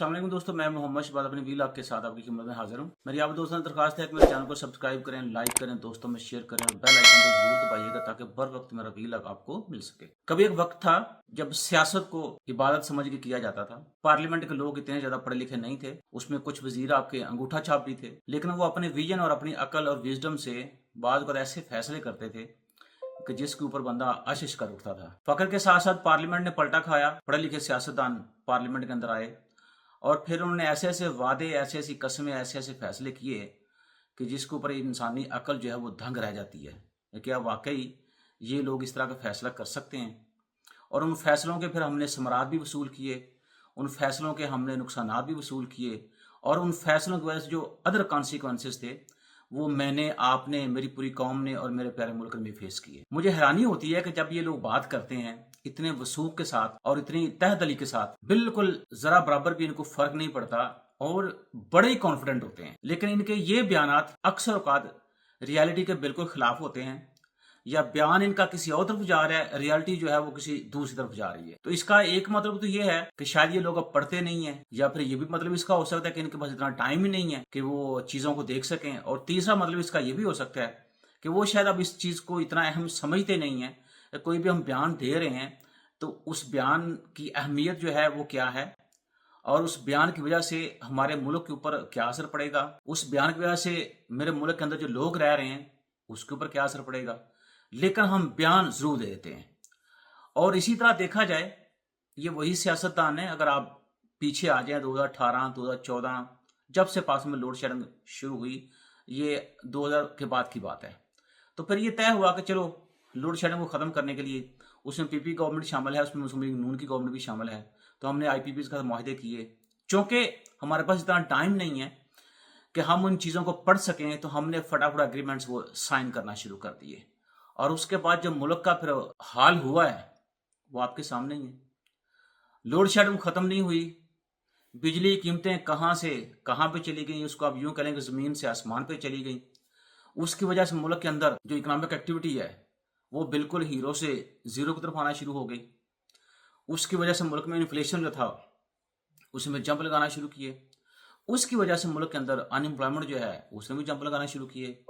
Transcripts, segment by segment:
अस्सलाम वालेकुम दोस्तों, मैं मोहम्मद शहबाज अपनी व्लॉग के साथ आपकी खिदमत में हाजिर हूँ। मेरी आप दोस्तों से दरख्वास्त है कि मेरे चैनल को सब्सक्राइब करें, लाइक करें, दोस्तों में शेयर करें और बेल आइकन को जरूर दबाइएगा ताकि बर वक्त मेरा व्लॉग आपको मिल सके। कभी एक वक्त था जब सियासत को इबादत समझ के किया जाता था। पार्लियामेंट के लोग इतने ज्यादा पढ़े लिखे नहीं थे, उसमें कुछ वजीर आपके अंगूठा छाप भी थे, लेकिन वो अपने विजन और अपनी अकल और विजडम से बाद को ऐसे फैसले करते थे कि जिसके ऊपर बंदा आशीष कर उठता था। फखर के साथ साथ पार्लियामेंट ने पलटा खाया, पढ़े लिखे सियासतदान पार्लियामेंट के अंदर आए और फिर उन्होंने ऐसे ऐसे वादे, ऐसी ऐसी कस्में, ऐसे ऐसे फैसले किए कि जिसके ऊपर इंसानी अकल जो है वो दंग रह जाती है। क्या वाकई ये लोग इस तरह का फैसला कर सकते हैं? और उन फैसलों के फिर हमने समरात भी वसूल किए, उन फैसलों के हमने नुकसानात भी वसूल किए और उन फैसलों की वजह से जो अदर कॉन्सिक्वेंसेस थे वो मैंने, आपने, मेरी पूरी कौम ने और मेरे प्यारे मुल्क ने फेस किए। मुझे हैरानी होती है कि जब ये लोग बात करते हैं इतने वसूख के साथ और इतनी तहदली के साथ, बिल्कुल जरा बराबर भी इनको फर्क नहीं पड़ता और बड़े ही कॉन्फिडेंट होते हैं, लेकिन इनके ये बयानात अक्सर औकात रियलिटी के बिल्कुल खिलाफ होते हैं या बयान इनका किसी और तरफ जा रहा है, रियलिटी जो है वो किसी दूसरी तरफ जा रही है। तो इसका एक मतलब तो ये है कि शायद ये लोग अब पढ़ते नहीं है, या फिर ये भी मतलब इसका हो सकता है कि इनके पास इतना टाइम ही नहीं है कि वो चीजों को देख सकें, और तीसरा मतलब इसका ये भी हो सकता है कि वो शायद अब इस चीज को इतना अहम समझते नहीं है। कोई भी हम बयान दे रहे हैं तो उस बयान की अहमियत जो है वो क्या है, और उस बयान की वजह से हमारे मुल्क के ऊपर क्या असर पड़ेगा, उस बयान की वजह से मेरे मुल्क के अंदर जो लोग रह रहे हैं उसके ऊपर क्या असर पड़ेगा। लेकिन हम बयान जरूर दे देते हैं। और इसी तरह देखा जाए ये वही सियासतदान है, अगर आप पीछे आ जाए 2018, 2014 जब से पास में लोड शेडिंग शुरू हुई, ये 2000 के बाद की बात है, तो फिर ये तय हुआ कि चलो लोड शेडिंग को खत्म करने के लिए उसमें पीपी गवर्नमेंट शामिल है, उसमें मुस्लिम नून की गवर्नमेंट भी शामिल है, तो हमने आईपीपी के साथ मुआहदे किए। चूंकि हमारे पास इतना टाइम नहीं है कि हम उन चीज़ों को पढ़ सकें, तो हमने फटाफट एग्रीमेंट्स वो साइन करना शुरू कर दिए। और उसके बाद जो मुल्क का फिर हाल हुआ है वो आपके सामने ही है। लोड शेडिंग खत्म नहीं हुई, बिजली की कीमतें कहाँ से कहाँ पे चली गई, उसको आप यूं करें कि जमीन से आसमान पे चली गई। उसकी वजह से मुल्क के अंदर जो इकोनॉमिक एक्टिविटी है वो बिल्कुल हीरो से जीरो की तरफ आना शुरू हो गई। उसकी वजह से मुल्क में इन्फ्लेशन जो था उसमें जंप लगाना शुरू किए। उसकी वजह से मुल्क के अंदर अनएम्प्लॉयमेंट जो है उसने भी जंप लगाना शुरू किए।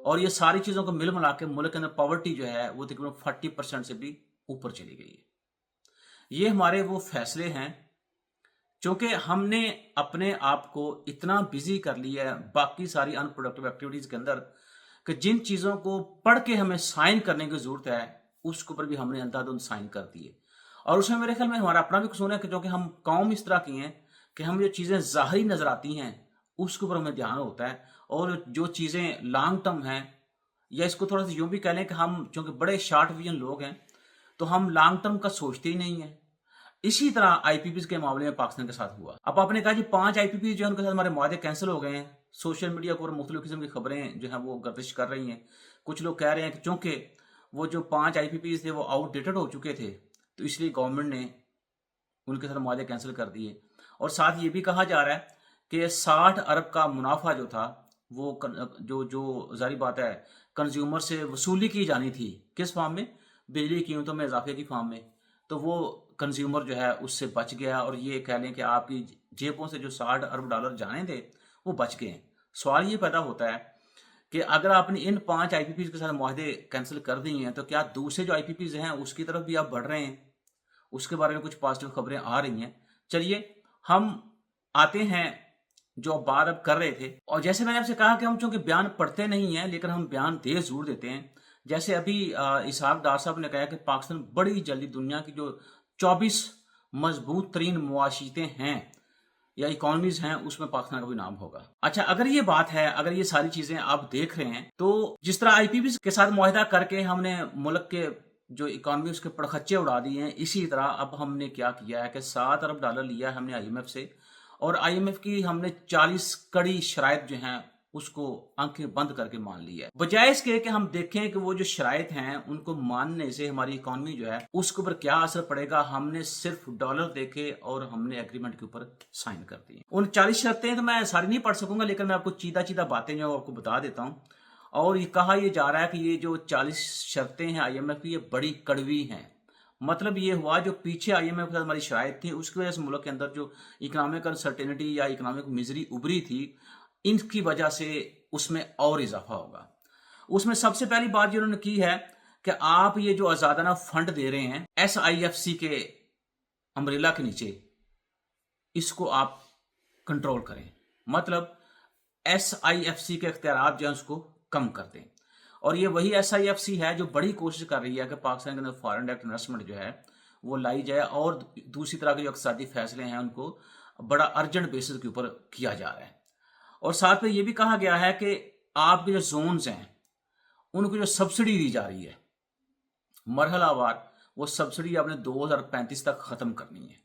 और ये सारी चीज़ों को मिल मिला के मुल्क के अंदर पॉवर्टी जो है वो तकरीबन 40% से भी ऊपर चली गई है। ये हमारे वो फैसले हैं, क्योंकि हमने अपने आप को इतना बिजी कर लिया है बाकी सारी अनप्रोडक्टिव एक्टिविटीज़ के अंदर कि जिन चीज़ों को पढ़ के हमें साइन करने की ज़रूरत है उसके ऊपर भी हमने अंधाधुंध साइन कर दिए। और उसमें मेरे ख्याल में हमारा अपना भी कसूर है कि क्योंकि हम कौम इस तरह की हैं कि हम जो चीज़ें ज़ाहिरी नज़र आती हैं उसके ऊपर हमें ध्यान होता है, और जो चीज़ें लॉन्ग टर्म हैं, या इसको थोड़ा सा यूँ भी कह लें कि हम चूँकि बड़े शार्ट विजन लोग हैं तो हम लॉन्ग टर्म का सोचते ही नहीं है। इसी तरह आईपीपीज के मामले में पाकिस्तान के साथ हुआ। अब आपने कहा जी 5 आईपीपी जो है उनके साथ हमारे मुआहदे कैंसिल हो गए हैं। सोशल मीडिया को मुख्तलिफ किस्म की खबरें जो है वो गर्दिश कर रही हैं। कुछ लोग कह रहे हैं कि चूंकि वो जो 5 आईपीपीज थे वो आउटडेटेड हो चुके थे तो इसलिए गवर्नमेंट ने उनके साथ मुआहदे कैंसिल कर दिए। और साथ ये भी कहा जा रहा है कि 60 अरब का मुनाफा जो था वो जो जारी बात है कंज्यूमर से वसूली की जानी थी, किस फॉर्म में, बिजली की कीमतों में इजाफे की फॉर्म में, तो वो कंज्यूमर जो है उससे बच गया। और ये कह लें कि आपकी जेबों से जो 60 अरब डॉलर जाने थे वो बच गए। सवाल ये पैदा होता है कि अगर आपने इन 5 आईपीपीज के साथ मुआहदे कैंसिल कर दिए हैं तो क्या दूसरे जो आईपीपीज हैं उसकी तरफ भी आप बढ़ रहे हैं? उसके बारे में कुछ पॉजिटिव खबरें आ रही हैं। चलिए हम आते हैं जो बात अब कर रहे थे। और जैसे मैंने आपसे कहा कि हम चूंकि बयान पढ़ते नहीं हैं लेकिन हम बयान दे जरूर देते हैं। जैसे अभी इसहाक डार साहब ने कहा कि पाकिस्तान बड़ी जल्दी दुनिया की जो 24 मजबूत तरीन मुआशितें हैं या इकोनॉमीज हैं उसमें पाकिस्तान का भी नाम होगा। अच्छा, अगर ये बात है, अगर ये सारी चीजें आप देख रहे हैं, तो जिस तरह आईपीपी के साथ मुआहदा करके हमने मुल्क के जो इकोनॉमी उसके पड़खच्चे उड़ा दिए हैं, इसी तरह अब हमने क्या किया है कि 7 अरब डॉलर लिया है हमने आईएमएफ से, और आईएमएफ की हमने 40 कड़ी शराइत जो हैं उसको आंखें बंद करके मान लिया है। बजाय इसके कि हम देखें कि वो जो शराइत हैं उनको मानने से हमारी इकोनॉमी जो है उसके ऊपर क्या असर पड़ेगा, हमने सिर्फ डॉलर देखे और हमने एग्रीमेंट के ऊपर साइन कर दिए। उन 40 शर्तें तो मैं सारी नहीं पढ़ सकूंगा, लेकिन मैं आपको चीदा चीदा बातें जो आपको बता देता हूँ। और ये कहा यह जा रहा है कि ये जो 40 शर्तें हैं आईएमएफ की, ये बड़ी कड़वी हैं, मतलब ये हुआ जो पीछे आईएमएफ के साथ हमारी शराइत थी उसकी वजह से मुल्क के अंदर जो इकोनॉमिक अनसर्टेनिटी या इकोनॉमिक मिजरी उभरी थी, इनकी वजह से उसमें और इजाफा होगा। उसमें सबसे पहली बात जो उन्होंने की है कि आप ये जो आजादाना फंड दे रहे हैं SIFC के अम्ब्रेला के नीचे, इसको आप कंट्रोल करें। मतलब SIFC के इख्तियारात जो है उसको कम कर दें। और ये वही SIFC है जो बड़ी कोशिश कर रही है कि पाकिस्तान के अंदर फॉरेन डायरेक्ट इन्वेस्टमेंट जो है वो लाई जाए, और दूसरी तरह के जो इक़्तिसादी फैसले हैं उनको बड़ा अर्जेंट बेसिस के ऊपर किया जा रहा है। और साथ में ये भी कहा गया है कि आपके जो जोन्स हैं उनको जो सब्सिडी दी जा रही है मरहलावार, वो सब्सिडी आपने 2035 तक ख़त्म करनी है।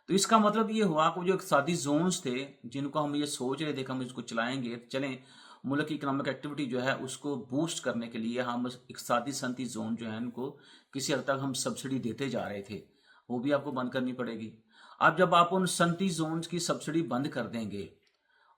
तो इसका मतलब ये हुआ कि जो इक़्तिसादी जोन्स थे जिनको हम ये सोच रहे थे कि हम इसको चलाएंगे, चलें मुल्क की इकनॉमिक एक्टिविटी जो है उसको बूस्ट करने के लिए हम इक़्तिसादी सनती जोन जो है उनको किसी हद तक हम सब्सिडी देते जा रहे थे, वो भी आपको बंद करनी पड़ेगी। अब जब आप उन सनती जोन्स की सब्सिडी बंद कर देंगे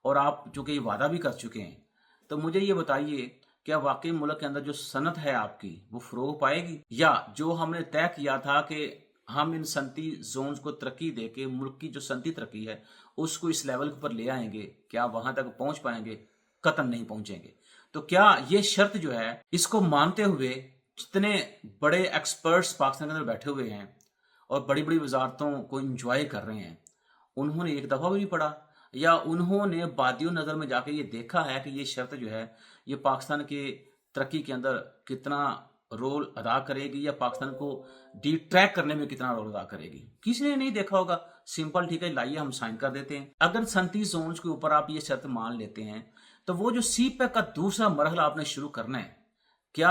और आप जो कि ये वादा भी कर चुके हैं, तो मुझे ये बताइए क्या वाकई मुल्क के अंदर जो सनत है आपकी वो फ़रोग पाएगी, या जो हमने तय किया था कि हम इन सनती जोन्स को तरक्की दे के मुल्क की जो सनती तरक्की है उसको इस लेवल पर ले आएंगे, क्या वहां तक पहुंच पाएंगे? कतन नहीं पहुंचेंगे। तो क्या ये शर्त जो है इसको मानते हुए जितने बड़े एक्सपर्ट्स पाकिस्तान के अंदर बैठे हुए हैं और बड़ी बड़ी वजारतों को इंजॉय कर रहे हैं, उन्होंने एक दफ़ा भी नहीं पढ़ा, या उन्होंने बादियों नज़र में जाके ये देखा है कि ये शर्त जो है ये पाकिस्तान के तरक्की के अंदर कितना रोल अदा करेगी या पाकिस्तान को डिट्रैक्ट करने में कितना रोल अदा करेगी? किसी ने नहीं देखा होगा। सिंपल, ठीक है, लाइए हम साइन कर देते हैं। अगर 37 जोन्स के ऊपर आप ये शर्त मान लेते हैं तो वो जो CPEC का दूसरा मरहला आपने शुरू करना है, क्या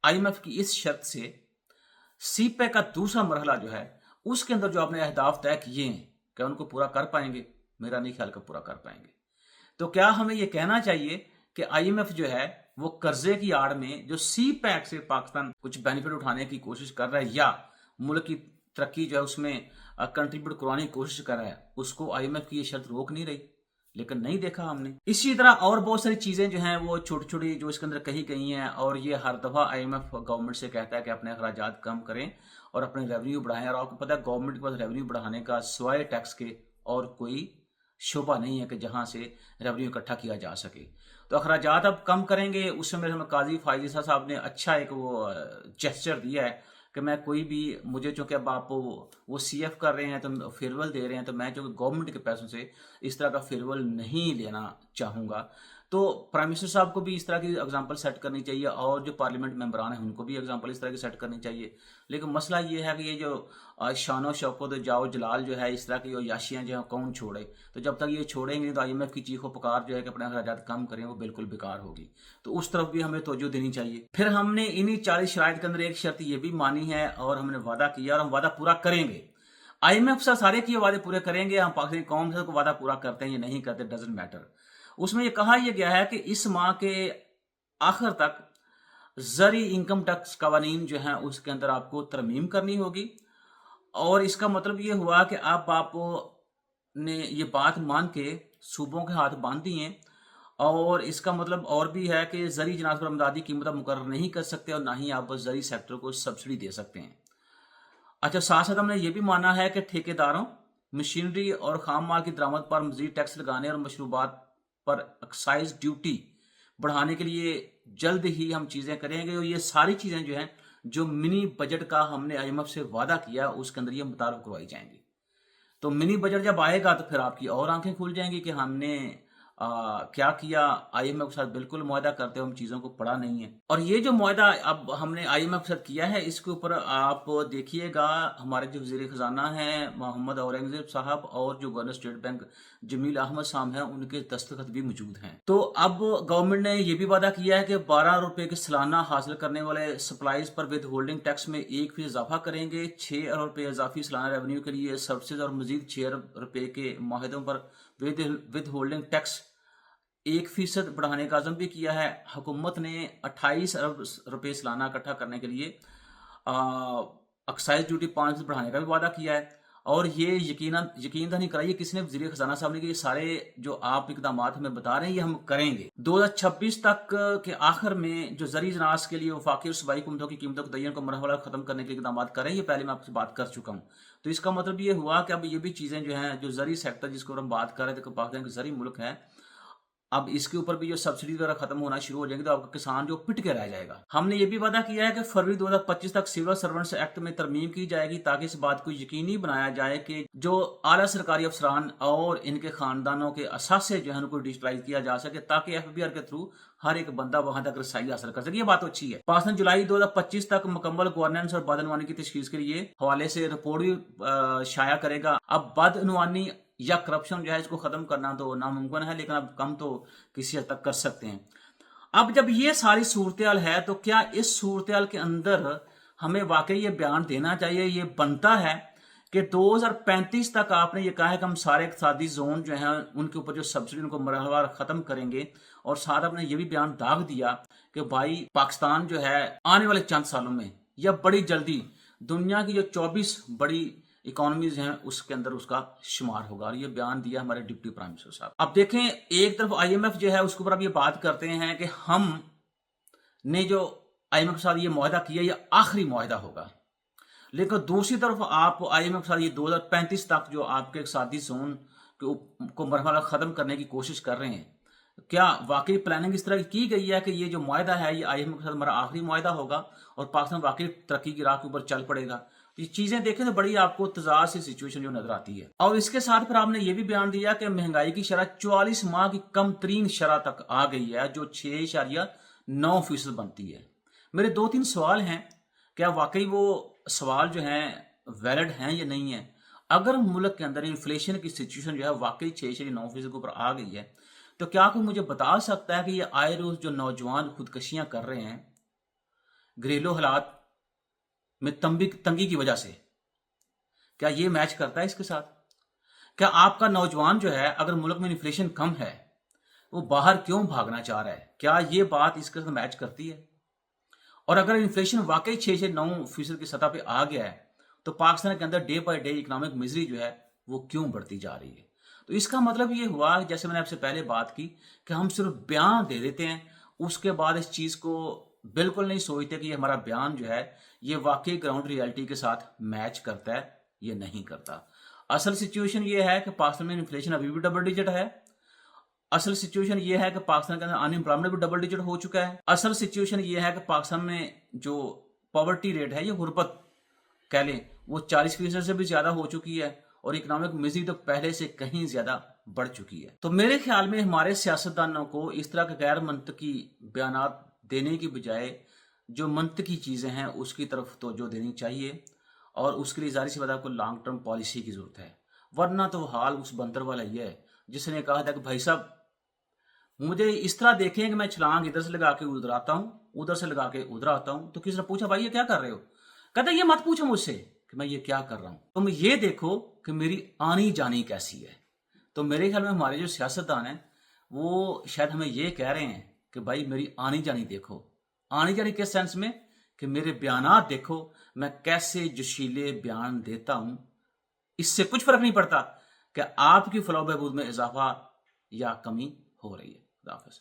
IMF की इस शर्त से CPEC का दूसरा मरहला जो है उसके अंदर जो आपने अहदाफ तय किए हैं क्या उनको पूरा कर पाएंगे? मेरा नहीं ख्याल कि पूरा कर पाएंगे। तो क्या हमें ये कहना चाहिए कि IMF जो है वो कर्जे की आड़ में जो CPEC से पाकिस्तान कुछ बेनिफिट उठाने की कोशिश कर रहा है या मुल्क की तरक्की जो है उसमें कंट्रीब्यूट करवाने की कोशिश कर रहा है, उसको IMF की ये शर्त रोक नहीं रही? लेकिन नहीं देखा हमने। इसी तरह और बहुत सारी चीजें जो हैं वो छोटी छोटी जो इसके अंदर कही गई हैं, और ये हर दफा IMF गवर्नमेंट से कहता है कि अपने अखराजात कम करें और अपने रेवेन्यू बढ़ाएं। और आपको पता है गवर्नमेंट के पास रेवेन्यू बढ़ाने का सिवाय टैक्स के और कोई शोबा नहीं है कि जहां से रेवेन्यू इकट्ठा किया जा सके। तो अखराजात अब कम करेंगे। उसमें मेरे काजी फायजीसा साहब ने अच्छा एक वो जेस्चर दिया है कि मैं कोई भी, मुझे चूँकि अब आप वो CF कर रहे हैं तो फेयरवेल दे रहे हैं, तो मैं जो गवर्नमेंट के पैसों से इस तरह का फेयरवेल नहीं लेना चाहूँगा। तो प्राइम मिनिस्टर साहब को भी इस तरह की एग्जांपल सेट करनी चाहिए और जो पार्लियामेंट मेंबरान हैं उनको भी एग्जांपल इस तरह की सेट करनी चाहिए। लेकिन मसला ये है कि ये जो शानो शौकत जाओ जलाल जो है, इस तरह की याशियाँ जो है कौन छोड़े? तो जब तक ये छोड़ेंगे तो IMF की चीखो पुकार जो है कि अपने अखराजात कम करें वो बिल्कुल बेकार होगी। तो उस तरफ भी हमें तवज्जो देनी चाहिए। फिर हमने इन्हीं 40 शराइत के अंदर एक शर्त ये भी मानी है और हमने वादा किया और हम वादा पूरा करेंगे। IMF से सारे किए वादे पूरे करेंगे, हम पाकिस्तानी कौम से वादा पूरा करते हैं या नहीं करते, डजंट मैटर। उसमें यह कहा यह गया है कि इस माह के आखिर तक ज़री इनकम टैक्स कवानीन जो हैं उसके अंदर आपको तरमीम करनी होगी। और इसका मतलब ये हुआ कि आप ने ये बात मान के सूबों के हाथ बांध दिए, और इसका मतलब और भी है कि ज़री जनाज पर अमदादी कीमत मुकर्रर नहीं कर सकते और ना ही आप ज़री सेक्टर को सब्सिडी दे सकते हैं। अच्छा, साथ साथ हमने ये भी माना है कि ठेकेदारों, मशीनरी और खाम माल की दरामद पर मज़ीद टैक्स लगाने और मशरूबात पर एक्साइज ड्यूटी बढ़ाने के लिए जल्द ही हम चीज़ें करेंगे। और ये सारी चीज़ें जो हैं जो मिनी बजट का हमने IMF से वादा किया उसके अंदर ये मुताबिक करवाई जाएंगी। तो मिनी बजट जब आएगा तो फिर आपकी और आंखें खुल जाएंगी कि हमने क्या किया। IMF के साथ बिल्कुल मुआहदा करते हुए हम चीज़ों को पढ़ा नहीं है। और ये जो मुआहदा अब हमने IMF के साथ किया है इसके ऊपर आप देखिएगा हमारे जो वज़ीर ख़जाना हैं मोहम्मद औरंगज़ेब साहब और जो governor state bank Jameel Ahmed साहब हैं उनके दस्तखत भी मौजूद हैं। तो अब गवर्नमेंट ने यह भी वादा किया है कि 12 रुपये के सालाना हासिल करने वाले सप्लाईज पर विद होल्डिंग टैक्स में 1% इजाफा करेंगे। 6 अरब रुपये इजाफी सालाना रेवेन्यू के लिए सर्विसेज और मजीद 6 अरब रुपये के माहिदों पर विद होल्डिंग टैक्स 1% बढ़ाने का अज़म भी किया है। हुकूमत ने 28 अरब रुपये सालाना इकट्ठा करने के लिए एक्साइज ड्यूटी 5% बढ़ाने का भी वादा किया है। और ये यकीन नहीं कराइए किसी ने वज़ीर खजाना साहब ने कि ये सारे जो आप इकदामात हमें बता रहे हैं ये हम करेंगे। 2026 तक के आखिर में जो ज़रूरी अनाज के लिए वफाकी और सूबाई हुकूमतों की कीमतों को तयन को मरहला खत्म करने के इकदामात करें, ये पहले मैं आपसे बात कर चुका हूँ। तो इसका मतलब ये हुआ कि अब ये भी चीज़ें जो हैं, जो ज़रूरी सेक्टर जिसको हम बात कर रहे थे कि पाकिस्तान के ज़रूरी मुल्क है, अब इसके ऊपर भी जो सब्सिडी वगैरह खत्म होना शुरू हो जाएंगे तो आपका किसान जो पिट के रह जाएगा। हमने ये भी वादा किया है कि फरवरी 2025 तक सिविल सर्वेंट्स एक्ट में तरमीम की जाएगी ताकि इस बात को यकीनी बनाया जाए कि जो आला सरकारी अफसरान और इनके खानदानों के असासे जो है उनको डिजिटलाइज किया जा सके ताकि FBR के थ्रू हर एक बंदा वहां तक रसाई हासिल कर सके। ये बात अच्छी है। पाकिस्तान जुलाई 2025 तक मुकम्मल गवर्नेंस और बदनवानी की तशखीस के लिए हवाले से रिपोर्ट भी शाया करेगा। अब बदनवानी या करप्शन जो है इसको खत्म करना तो नामुमकिन है, लेकिन अब कम तो किसी हद तक कर सकते हैं। अब जब ये सारी सूरत-ए-हाल है तो क्या इस सूरत-ए-हाल के अंदर हमें वाकई ये बयान देना चाहिए, ये बनता है कि 2035 तक आपने ये कहा है कि हम सारे इक़्तिसादी जोन जो हैं उनके ऊपर जो सब्सिडी उनको मरहलवार खत्म करेंगे, और साथ आपने ये भी बयान दाग दिया कि भाई पाकिस्तान जो है आने वाले चंद सालों में या बड़ी जल्दी दुनिया की जो 24 बड़ी इकोनॉमीज हैं उसके अंदर उसका शुमार होगा, और ये बयान दिया हमारे डिप्टी प्राइम मिनिस्टर साहब। अब देखें, एक तरफ IMF जो है उसके ऊपर अब ये बात करते हैं कि हम ने जो IMF के साथ ये मुआहदा किया ये आखिरी मुआहदा होगा, लेकिन दूसरी तरफ आप IMF के साथ ये 2035 तक जो आपके इक़्तिसादी जोन को मरहला खत्म करने की कोशिश कर रहे हैं, क्या वाकई प्लानिंग इस तरह की गई है कि ये जो मुआहदा है ये IMF के साथ हमारा आखिरी मुआहदा होगा और पाकिस्तान वाकई तरक्की की राह के ऊपर चल पड़ेगा? ये चीजें देखें तो बड़ी आपको तजाद सी सिचुएशन जो नजर आती है। और इसके साथ फिर आपने ये भी बयान दिया कि महंगाई की शरह 44 माह की कम तरीन शरह तक आ गई है, जो 6.9% बनती है। मेरे 2-3 सवाल हैं, क्या वाकई वो सवाल जो हैं वैलिड हैं या नहीं है? अगर मुल्क के अंदर इन्फ्लेशन की सिचुएशन जो है वाकई 6.9% के ऊपर आ गई है, तो क्या कोई मुझे बता सकता है कि ये आए रोज जो नौजवान खुदकशियां कर रहे हैं घरेलू हालात में तंगी की वजह से, क्या ये मैच करता है इसके साथ? क्या आपका नौजवान जो है अगर मुल्क में इन्फ्लेशन कम है वो बाहर क्यों भागना चाह रहा है? क्या ये बात इसके साथ मैच करती है? और अगर इन्फ्लेशन वाकई 6.9% की सतह पे आ गया है तो पाकिस्तान के अंदर day by day economic misery जो है वो क्यों बढ़ती जा रही है? तो इसका मतलब ये हुआ, जैसे मैंने आपसे पहले बात की, कि हम सिर्फ बयान दे देते हैं, उसके बाद इस चीज को बिल्कुल नहीं सोचते कि हमारा बयान जो है ये वाकई ग्राउंड रियलिटी के साथ मैच करता है, ये नहीं करता। असल सिचुएशन ये है कि पाकिस्तान में इन्फ्लेशन अभी भी डबल डिजिट है। असल सिचुएशन ये है कि पाकिस्तान के अंदर अनएम्प्लॉयमेंट भी डबल डिजिट हो चुका है। असल सिचुएशन ये है कि पाकिस्तान में जो पॉवर्टी रेट है, ये गुर्बत कह लें, वो 40% से भी ज्यादा हो चुकी है और इकोनॉमिक मिजरी तो पहले से कहीं ज्यादा बढ़ चुकी है। तो मेरे ख्याल में हमारे सियासतदानों को इस तरह के गैर मंतकी बयानात देने की बजाय जो मंतकी चीजें हैं उसकी तरफ तवज्जो देनी चाहिए, और उसके लिए जाहिर सी बात आपको लॉन्ग टर्म पॉलिसी की जरूरत है। वरना तो हाल उस बंदर वाला ही है जिसने कहा था कि भाई साहब मुझे इस तरह देखें कि मैं छलांग इधर से लगा के उधर आता हूँ, उधर से लगा के उधर आता हूँ। तो किसी ने पूछा भाई ये क्या कर रहे हो? कहता ये मत पूछो मुझसे कि मैं ये क्या कर रहा हूँ, तुम ये देखो कि मेरी आनी जानी कैसी है। तो मेरे ख्याल में हमारे जो सियासतदान हैं वो शायद हमें ये कह रहे हैं कि भाई मेरी आनी जानी देखो। आनी जानी किस सेंस में? कि मेरे बयानात देखो, मैं कैसे जोशीले बयान देता हूं। इससे कुछ फर्क नहीं पड़ता कि आपकी फलाह बहबूद में इजाफा या कमी हो रही है। खुदा हाफिज़।